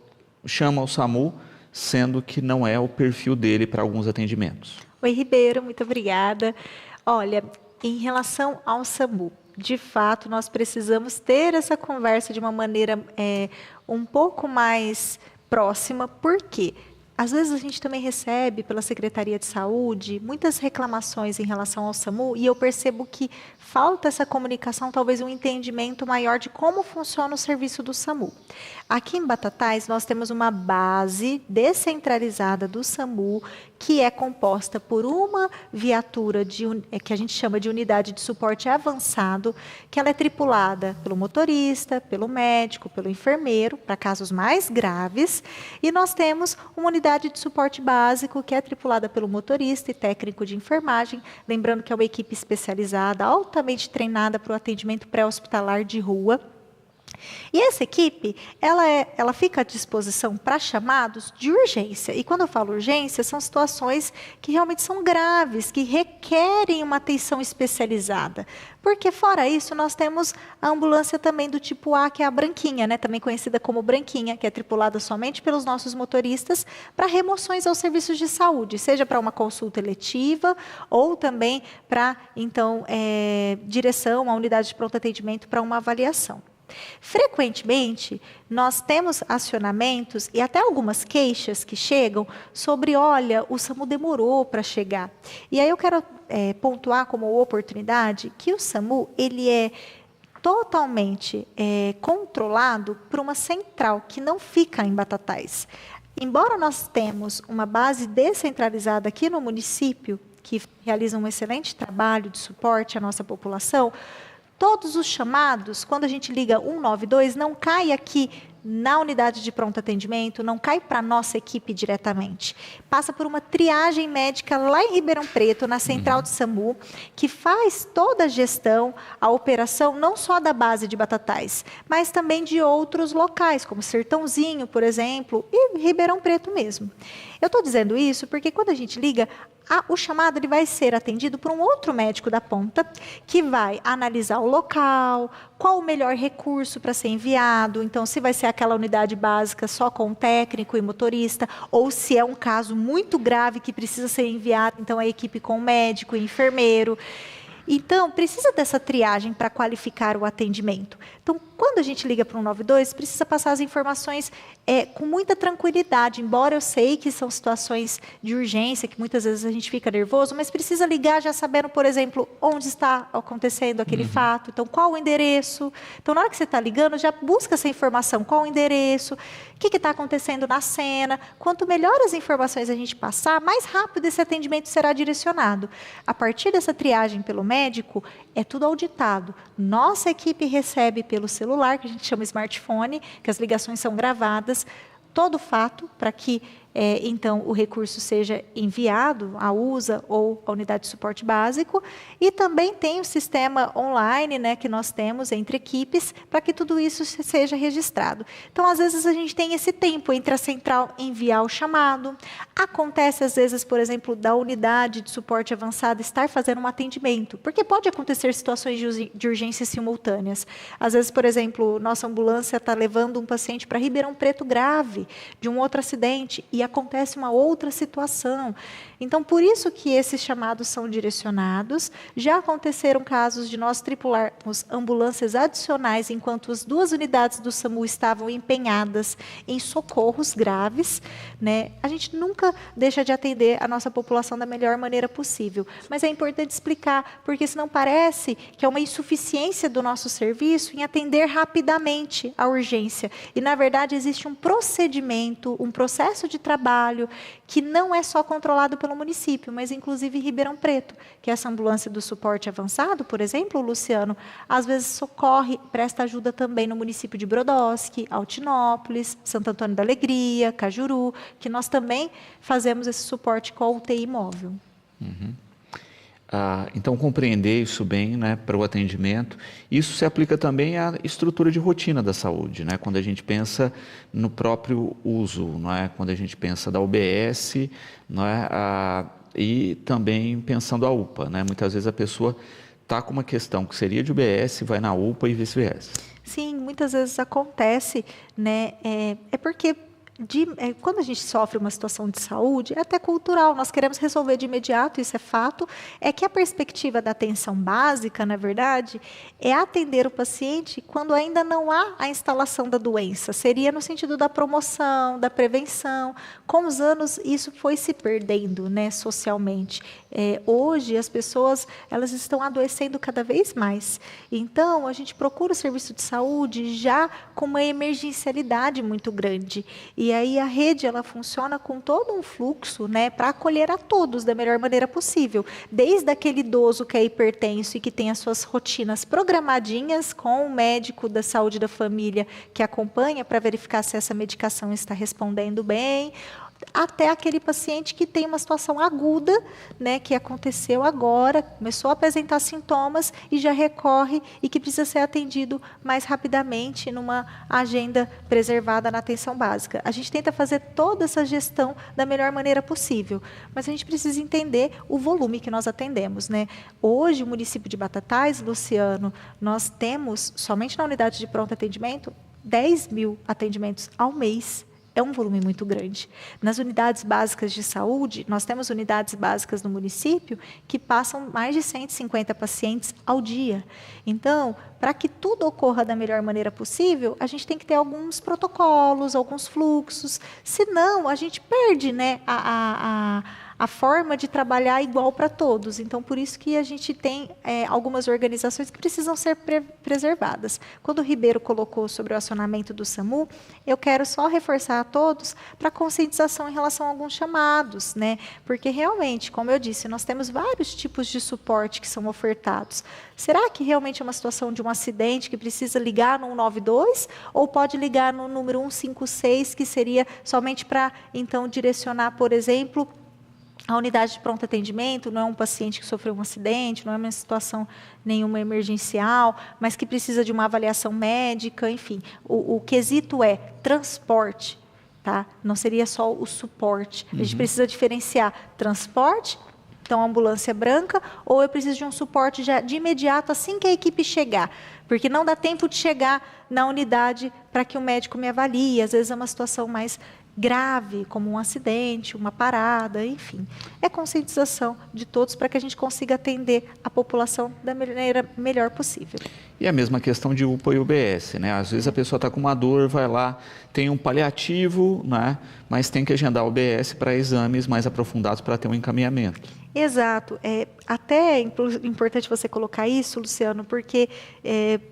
chama o SAMU, sendo que não é o perfil dele para alguns atendimentos. Oi, Ribeiro, muito obrigada. Olha, em relação ao SAMU, de fato, nós precisamos ter essa conversa de uma maneira um pouco mais próxima, porque às vezes a gente também recebe pela Secretaria de Saúde muitas reclamações em relação ao SAMU e eu percebo que falta essa comunicação, talvez um entendimento maior de como funciona o serviço do SAMU. Aqui em Batatais nós temos uma base descentralizada do SAMU que é composta por uma viatura que a gente chama de unidade de suporte avançado, que ela é tripulada pelo motorista, pelo médico, pelo enfermeiro, para casos mais graves, e nós temos uma unidade de suporte básico, que é tripulada pelo motorista e técnico de enfermagem, lembrando que é uma equipe especializada, altamente treinada para o atendimento pré-hospitalar de rua. E essa equipe, ela fica à disposição para chamados de urgência. E quando eu falo urgência, são situações que realmente são graves, que requerem uma atenção especializada. Porque, fora isso, nós temos a ambulância também do tipo A, que é a branquinha, né? Também conhecida como branquinha, que é tripulada somente pelos nossos motoristas para remoções aos serviços de saúde, seja para uma consulta eletiva ou também para, então, direção à unidade de pronto atendimento para uma avaliação. Frequentemente, nós temos acionamentos e até algumas queixas que chegam sobre, olha, o SAMU demorou para chegar. E aí eu quero pontuar como oportunidade que o SAMU, ele é totalmente controlado por uma central que não fica em Batatais. Embora nós temos uma base descentralizada aqui no município, que realiza um excelente trabalho de suporte à nossa população, todos os chamados, quando a gente liga 192, não cai aqui na unidade de pronto atendimento, não cai para a nossa equipe diretamente. Passa por uma triagem médica lá em Ribeirão Preto, na central de SAMU, que faz toda a gestão, a operação, não só da base de Batatais, mas também de outros locais, como Sertãozinho, por exemplo, e Ribeirão Preto mesmo. Eu estou dizendo isso porque quando a gente liga, o chamado ele vai ser atendido por um outro médico da ponta, que vai analisar o local, qual o melhor recurso para ser enviado, então se vai ser aquela unidade básica só com técnico e motorista, ou se é um caso muito grave que precisa ser enviado, então a equipe com médico e enfermeiro. Então, precisa dessa triagem para qualificar o atendimento. Então, quando a gente liga para o 192, precisa passar as informações com muita tranquilidade, embora eu sei que são situações de urgência, que muitas vezes a gente fica nervoso, mas precisa ligar já sabendo, por exemplo, onde está acontecendo aquele fato, então qual o endereço. Então, na hora que você está ligando, já busca essa informação, qual o endereço, o que está acontecendo na cena. Quanto melhor as informações a gente passar, mais rápido esse atendimento será direcionado. A partir dessa triagem pelo médico, é tudo auditado. Nossa equipe recebe pelo celular, que a gente chama smartphone, que as ligações são gravadas, todo o fato para que, então, o recurso seja enviado à USA ou à unidade de suporte básico, e também tem o sistema online, né, que nós temos entre equipes, para que tudo isso seja registrado. Então, às vezes, a gente tem esse tempo entre a central enviar o chamado. Acontece, às vezes, por exemplo, da unidade de suporte avançado estar fazendo um atendimento, porque pode acontecer situações de urgência simultâneas. Às vezes, por exemplo, nossa ambulância está levando um paciente para Ribeirão Preto grave, de um outro acidente, e acontece uma outra situação. Então, por isso que esses chamados são direcionados. Já aconteceram casos de nós tripularmos ambulâncias adicionais enquanto as duas unidades do SAMU estavam empenhadas em socorros graves, né? A gente nunca deixa de atender a nossa população da melhor maneira possível, mas é importante explicar, porque senão parece que é uma insuficiência do nosso serviço em atender rapidamente a urgência. E, na verdade, existe um procedimento, um processo de tratamento trabalho, que não é só controlado pelo município, mas inclusive Ribeirão Preto, que essa ambulância do suporte avançado, por exemplo, Luciano, às vezes socorre, presta ajuda também no município de Brodowski, Altinópolis, Santo Antônio da Alegria, Cajuru, que nós também fazemos esse suporte com a UTI móvel. Então, compreender isso bem, né, para o atendimento. Isso se aplica também à estrutura de rotina da saúde, né, quando a gente pensa no próprio uso, não é? Quando a gente pensa da UBS, não é? E também pensando a UPA. Né? Muitas vezes a pessoa está com uma questão que seria de UBS, vai na UPA e vice-versa. Sim, muitas vezes acontece, né? É porque quando a gente sofre uma situação de saúde, é até cultural, nós queremos resolver de imediato, isso é fato, é que a perspectiva da atenção básica, na verdade, é atender o paciente quando ainda não há a instalação da doença, seria no sentido da promoção, da prevenção. Com os anos, isso foi se perdendo, né, socialmente. Hoje, as pessoas, elas estão adoecendo cada vez mais, então a gente procura o serviço de saúde já com uma emergencialidade muito grande. E aí a rede, ela funciona com todo um fluxo, né, para acolher a todos da melhor maneira possível. Desde aquele idoso que é hipertenso e que tem as suas rotinas programadinhas com o médico da saúde da família que acompanha para verificar se essa medicação está respondendo bem, até aquele paciente que tem uma situação aguda, né, que aconteceu agora, começou a apresentar sintomas e já recorre e que precisa ser atendido mais rapidamente numa agenda preservada na atenção básica. A gente tenta fazer toda essa gestão da melhor maneira possível, mas a gente precisa entender o volume que nós atendemos, né? Hoje, o município de Batatais, Luciano, nós temos, somente na unidade de pronto atendimento, 10.000 atendimentos ao mês. É um volume muito grande. Nas unidades básicas de saúde, nós temos unidades básicas no município que passam mais de 150 pacientes ao dia. Então, para que tudo ocorra da melhor maneira possível, a gente tem que ter alguns protocolos, alguns fluxos, senão a gente perde, né, a forma de trabalhar igual para todos. Então, por isso que a gente tem algumas organizações que precisam ser preservadas. Quando o Ribeiro colocou sobre o acionamento do SAMU, eu quero só reforçar a todos para conscientização em relação a alguns chamados, né? Porque realmente, como eu disse, nós temos vários tipos de suporte que são ofertados. Será que realmente é uma situação de um acidente que precisa ligar no 192 ou pode ligar no número 156, que seria somente para, então, direcionar, por exemplo, a unidade de pronto atendimento? Não é um paciente que sofreu um acidente, não é uma situação nenhuma emergencial, mas que precisa de uma avaliação médica, enfim. O quesito é transporte, tá? Não seria só o suporte. A gente precisa diferenciar transporte, então ambulância branca, ou eu preciso de um suporte já de imediato, assim que a equipe chegar. Porque não dá tempo de chegar na unidade para que o médico me avalie. Às vezes é uma situação mais grave, como um acidente, uma parada, enfim. É conscientização de todos para que a gente consiga atender a população da maneira melhor possível. E a mesma questão de UPA e UBS, né? Às vezes a pessoa está com uma dor, vai lá, tem um paliativo, né? Mas tem que agendar o UBS para exames mais aprofundados para ter um encaminhamento. Exato. Até é importante você colocar isso, Luciano, porque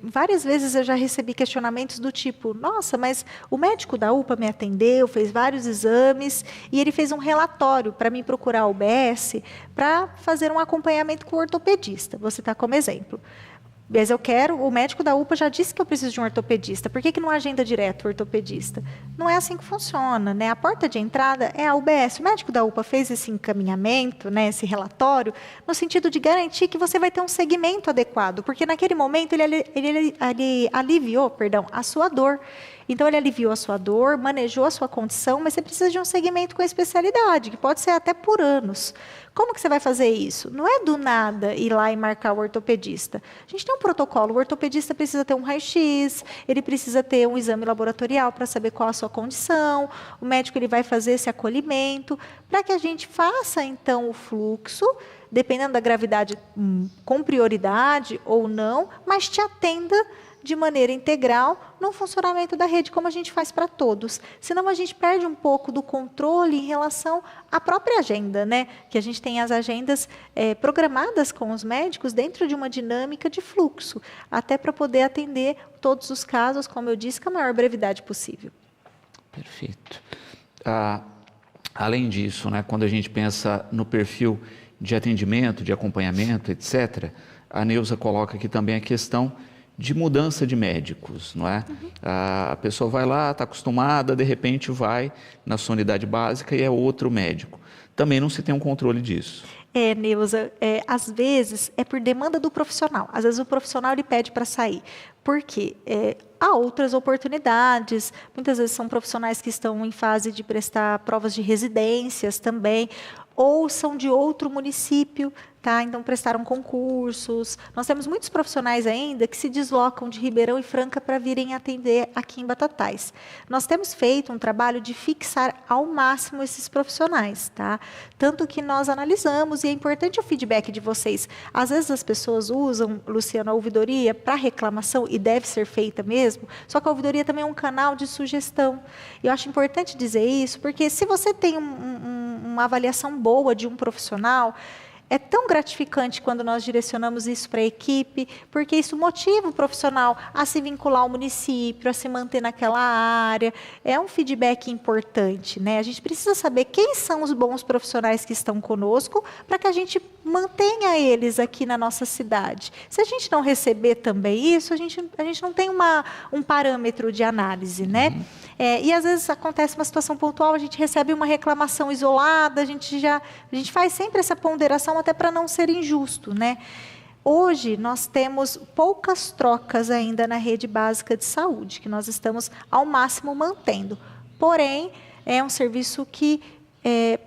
várias vezes eu já recebi questionamentos do tipo: nossa, mas o médico da UPA me atendeu, fez vários exames e ele fez um relatório para mim procurar o UBS para fazer um acompanhamento com o ortopedista. Vou citar como exemplo. Mas o médico da UPA já disse que eu preciso de um ortopedista. Por que não agenda direto o ortopedista? Não é assim que funciona, né? A porta de entrada é a UBS. O médico da UPA fez esse encaminhamento, né, esse relatório, no sentido de garantir que você vai ter um segmento adequado, porque naquele momento ele aliviou, a sua dor. Então, ele aliviou a sua dor, manejou a sua condição, mas você precisa de um segmento com especialidade, que pode ser até por anos. Como que você vai fazer isso? Não é do nada ir lá e marcar o ortopedista. A gente tem um protocolo, o ortopedista precisa ter um raio-x, ele precisa ter um exame laboratorial para saber qual a sua condição, o médico ele vai fazer esse acolhimento, para que a gente faça, então, o fluxo, dependendo da gravidade, com prioridade ou não, mas te atenda de maneira integral no funcionamento da rede, como a gente faz para todos. Senão a gente perde um pouco do controle em relação à própria agenda, né? Que a gente tem as agendas programadas com os médicos dentro de uma dinâmica de fluxo, até para poder atender todos os casos, como eu disse, com a maior brevidade possível. Perfeito. Além disso, né, quando a gente pensa no perfil de atendimento, de acompanhamento, etc., a Neuza coloca aqui também a questão de mudança de médicos, não é? A pessoa vai lá, está acostumada, de repente vai na sua unidade básica e é outro médico. Também não se tem um controle disso. Neuza, às vezes é por demanda do profissional. Às vezes o profissional ele pede para sair. Por quê? Há outras oportunidades. Muitas vezes são profissionais que estão em fase de prestar provas de residências também, ou são de outro município, tá? Então prestaram concursos. Nós temos muitos profissionais ainda que se deslocam de Ribeirão e Franca para virem atender aqui em Batatais. Nós temos feito um trabalho de fixar ao máximo esses profissionais, tá? Tanto que nós analisamos, e é importante o feedback de vocês. Às vezes as pessoas usam, Luciano, a ouvidoria para reclamação, e deve ser feita mesmo, só que a ouvidoria também é um canal de sugestão. E eu acho importante dizer isso, porque se você tem uma avaliação boa de um profissional, é tão gratificante quando nós direcionamos isso para a equipe, porque isso motiva o profissional a se vincular ao município, a se manter naquela área. É um feedback importante, né? A gente precisa saber quem são os bons profissionais que estão conosco para que a gente mantenha eles aqui na nossa cidade. Se a gente não receber também isso, a gente não tem um parâmetro de análise, né? E às vezes acontece uma situação pontual, a gente recebe uma reclamação isolada, a gente faz sempre essa ponderação até para não ser injusto, né? Hoje nós temos poucas trocas ainda na rede básica de saúde, que nós estamos ao máximo mantendo. Porém, é um serviço que,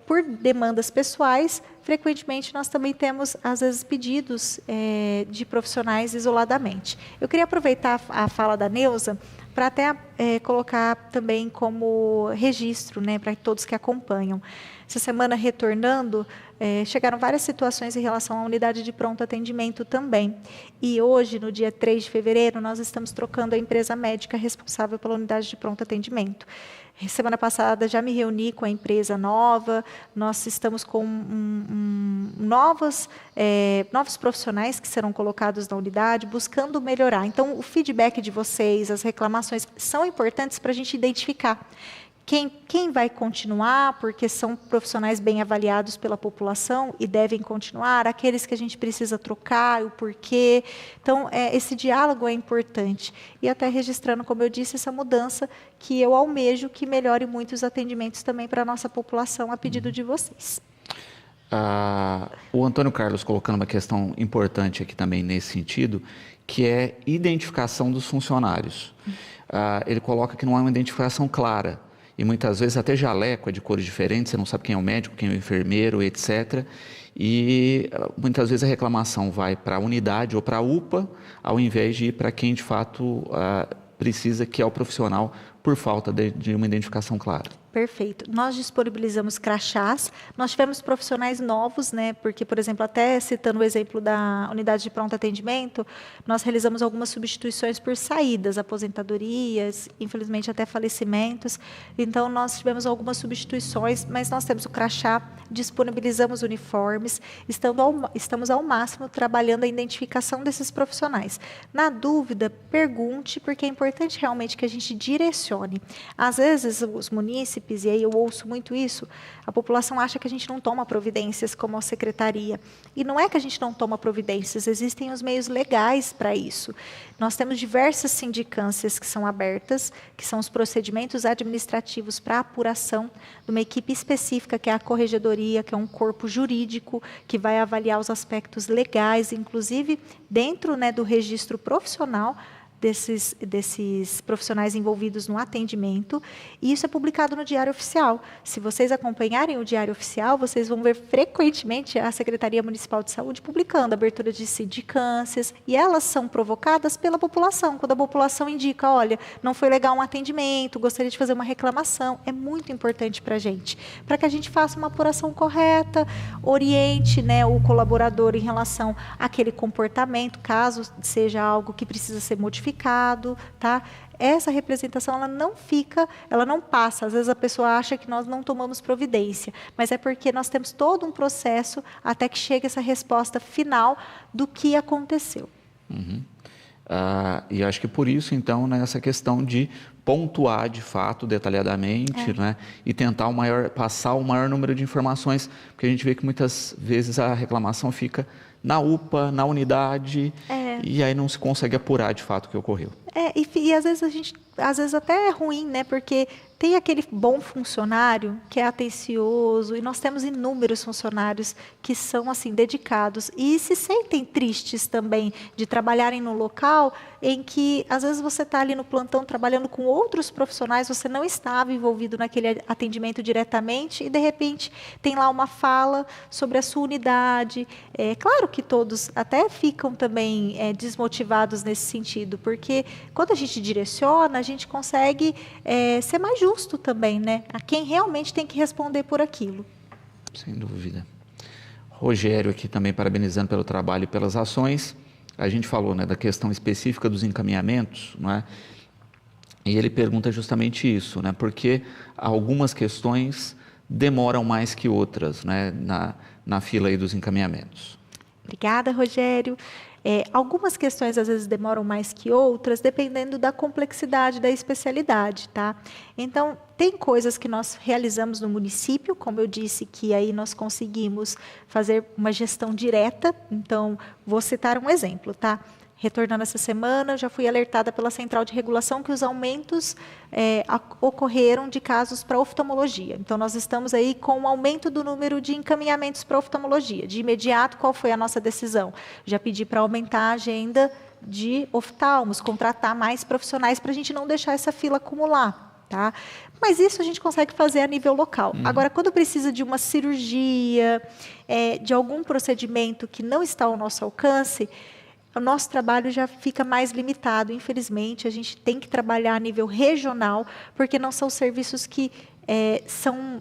por demandas pessoais, frequentemente nós também temos, às vezes, pedidos de profissionais isoladamente. Eu queria aproveitar a fala da Neuza para até colocar também como registro, né, para todos que acompanham. Essa semana, retornando, chegaram várias situações em relação à unidade de pronto atendimento também. E hoje, no dia 3 de fevereiro, nós estamos trocando a empresa médica responsável pela unidade de pronto atendimento. Semana passada, já me reuni com a empresa nova, nós estamos com novos profissionais que serão colocados na unidade, buscando melhorar. Então, o feedback de vocês, as reclamações, são importantes para a gente identificar quem vai continuar, porque são profissionais bem avaliados pela população e devem continuar, aqueles que a gente precisa trocar, o porquê. Então, esse diálogo é importante. E até registrando, como eu disse, essa mudança que eu almejo que melhore muito os atendimentos também para a nossa população, a pedido de vocês. O Antônio Carlos colocando uma questão importante aqui também nesse sentido, que é identificação dos funcionários. Ele coloca que não há uma identificação clara. E muitas vezes até jaleco é de cores diferentes, você não sabe quem é o médico, quem é o enfermeiro, etc. E muitas vezes a reclamação vai para a unidade ou para a UPA, ao invés de ir para quem de fato precisa, que é o profissional, por falta de uma identificação clara. Perfeito. Nós disponibilizamos crachás, nós tivemos profissionais novos, né? Porque, por exemplo, até citando o exemplo da unidade de pronto atendimento, nós realizamos algumas substituições por saídas, aposentadorias, infelizmente até falecimentos. Então, nós tivemos algumas substituições, mas nós temos o crachá, disponibilizamos uniformes, estamos ao máximo trabalhando a identificação desses profissionais. Na dúvida, pergunte, porque é importante realmente que a gente direcione. Às vezes, os munícipes, e aí eu ouço muito isso, a população acha que a gente não toma providências como a secretaria. E não é que a gente não toma providências, existem os meios legais para isso. Nós temos diversas sindicâncias que são abertas, que são os procedimentos administrativos para apuração de uma equipe específica, que é a corregedoria, que é um corpo jurídico, que vai avaliar os aspectos legais, inclusive dentro, né, do registro profissional, desses profissionais envolvidos no atendimento, e isso é publicado no Diário Oficial. Se vocês acompanharem o Diário Oficial, vocês vão ver frequentemente a Secretaria Municipal de Saúde publicando abertura de sindicâncias, e elas são provocadas pela população, quando a população indica, olha, não foi legal um atendimento, gostaria de fazer uma reclamação. É muito importante para a gente gente faça uma apuração correta, oriente, né, o colaborador em relação àquele comportamento, caso seja algo que precisa ser modificado, tá? Essa representação ela não passa. Às vezes a pessoa acha que nós não tomamos providência, mas é porque nós temos todo um processo até que chegue essa resposta final do que aconteceu. E acho que por isso, então, né, essa questão de pontuar de fato, detalhadamente, né, e tentar passar o maior número de informações, porque a gente vê que muitas vezes a reclamação fica na UPA, na unidade, e aí não se consegue apurar de fato o que ocorreu. E às vezes até é ruim, né? Porque tem aquele bom funcionário que é atencioso, e nós temos inúmeros funcionários que são assim dedicados e se sentem tristes também de trabalharem no local em que às vezes você está ali no plantão trabalhando com outros profissionais, você não estava envolvido naquele atendimento diretamente e de repente tem lá uma fala sobre a sua unidade. É claro que todos até ficam também desmotivados nesse sentido, porque quando a gente direciona, a gente consegue ser mais justo também, né? A quem realmente tem que responder por aquilo. Sem dúvida. Rogério aqui também parabenizando pelo trabalho e pelas ações. A gente falou, né, da questão específica dos encaminhamentos, não é? E ele pergunta justamente isso, né? Porque algumas questões demoram mais que outras, né, na fila aí dos encaminhamentos. Obrigada, Rogério. Algumas questões às vezes demoram mais que outras, dependendo da complexidade da especialidade, tá? Então, tem coisas que nós realizamos no município, como eu disse, que aí nós conseguimos fazer uma gestão direta. Então, vou citar um exemplo, tá? Retornando essa semana, já fui alertada pela Central de Regulação que os aumentos ocorreram de casos para oftalmologia. Então, nós estamos aí com um aumento do número de encaminhamentos para oftalmologia. De imediato, qual foi a nossa decisão? Já pedi para aumentar a agenda de oftalmos, contratar mais profissionais para a gente não deixar essa fila acumular, tá? Mas isso a gente consegue fazer a nível local. Agora, quando precisa de uma cirurgia, de algum procedimento que não está ao nosso alcance, o nosso trabalho já fica mais limitado. Infelizmente, a gente tem que trabalhar a nível regional, porque não são serviços que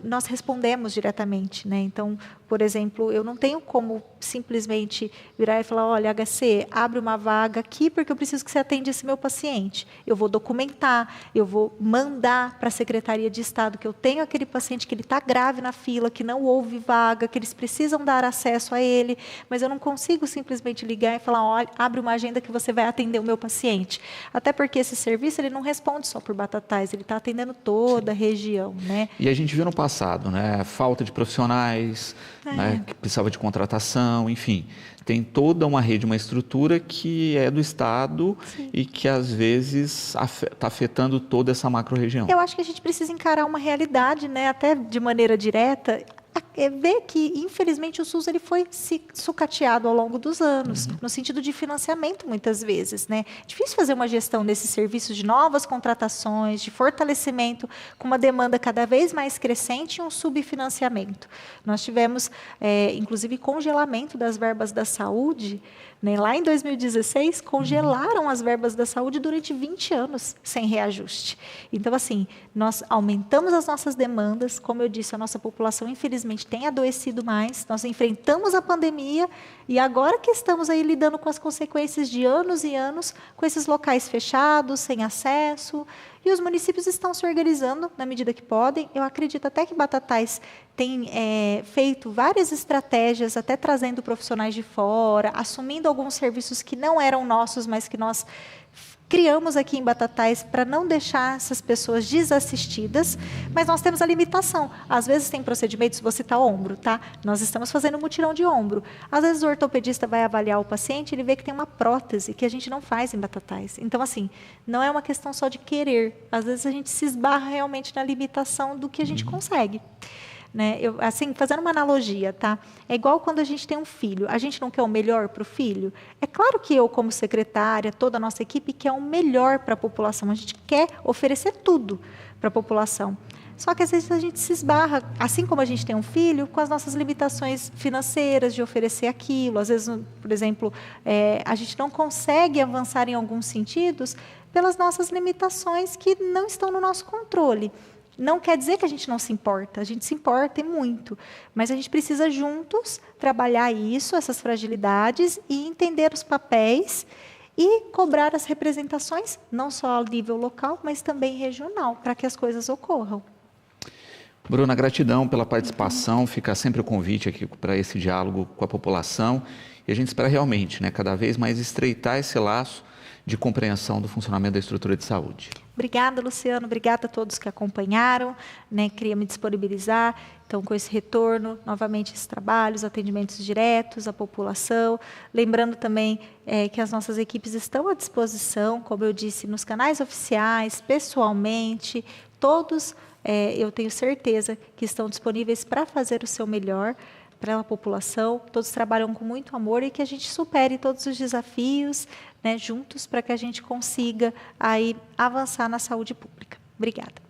nós respondemos diretamente, né? Então, por exemplo, eu não tenho como simplesmente virar e falar, olha, HC, abre uma vaga aqui porque eu preciso que você atenda esse meu paciente. Eu vou documentar, eu vou mandar para a Secretaria de Estado que eu tenho aquele paciente que ele está grave na fila, que não houve vaga, que eles precisam dar acesso a ele, mas eu não consigo simplesmente ligar e falar, olha, abre uma agenda que você vai atender o meu paciente. Até porque esse serviço ele não responde só por Batatais, ele está atendendo toda a região, né? E a gente viu no passado, né, falta de profissionais, né, que precisava de contratação, enfim, tem toda uma rede, uma estrutura que é do Estado. Sim. E que às vezes está afetando toda essa macro-região. Eu acho que a gente precisa encarar uma realidade, né, até de maneira direta, ver que, infelizmente, o SUS ele foi sucateado ao longo dos anos, no sentido de financiamento, muitas vezes, né? É difícil fazer uma gestão desses serviços de novas contratações, de fortalecimento, com uma demanda cada vez mais crescente e um subfinanciamento. Nós tivemos, inclusive, congelamento das verbas da saúde, né? Lá em 2016, congelaram as verbas da saúde durante 20 anos, sem reajuste. Então, assim, nós aumentamos as nossas demandas, como eu disse, a nossa população, infelizmente, tem adoecido mais, nós enfrentamos a pandemia e agora que estamos aí lidando com as consequências de anos e anos com esses locais fechados, sem acesso, e os municípios estão se organizando na medida que podem. Eu acredito até que Batatais tem feito várias estratégias, até trazendo profissionais de fora, assumindo alguns serviços que não eram nossos, mas que nós criamos aqui em Batatais para não deixar essas pessoas desassistidas, mas nós temos a limitação. Às vezes tem procedimentos, vou citar ombro, tá? Nós estamos fazendo mutirão de ombro. Às vezes o ortopedista vai avaliar o paciente, ele vê que tem uma prótese que a gente não faz em Batatais. Então, assim, não é uma questão só de querer. Às vezes a gente se esbarra realmente na limitação do que a gente consegue. Né? Assim, fazendo uma analogia, tá? É igual quando a gente tem um filho. A gente não quer o melhor para o filho? É claro que eu, como secretária, toda a nossa equipe quer o melhor para a população. A gente quer oferecer tudo para a população. Só que às vezes a gente se esbarra, assim como a gente tem um filho, com as nossas limitações financeiras de oferecer aquilo. Às vezes, por exemplo, a gente não consegue avançar em alguns sentidos pelas nossas limitações que não estão no nosso controle. Não quer dizer que a gente não se importa, a gente se importa e muito, mas a gente precisa juntos trabalhar isso, essas fragilidades e entender os papéis e cobrar as representações, não só a nível local, mas também regional, para que as coisas ocorram. Bruna, gratidão pela participação, fica sempre o convite aqui para esse diálogo com a população e a gente espera realmente, né, cada vez mais estreitar esse laço de compreensão do funcionamento da estrutura de saúde. Obrigada, Luciano. Obrigada a todos que acompanharam, né? Queria me disponibilizar, então, com esse retorno, novamente, esses trabalhos, atendimentos diretos à população. Lembrando também que as nossas equipes estão à disposição, como eu disse, nos canais oficiais, pessoalmente, todos, eu tenho certeza que estão disponíveis para fazer o seu melhor para a população. Todos trabalham com muito amor e que a gente supere todos os desafios, né, juntos, para que a gente consiga aí avançar na saúde pública. Obrigada.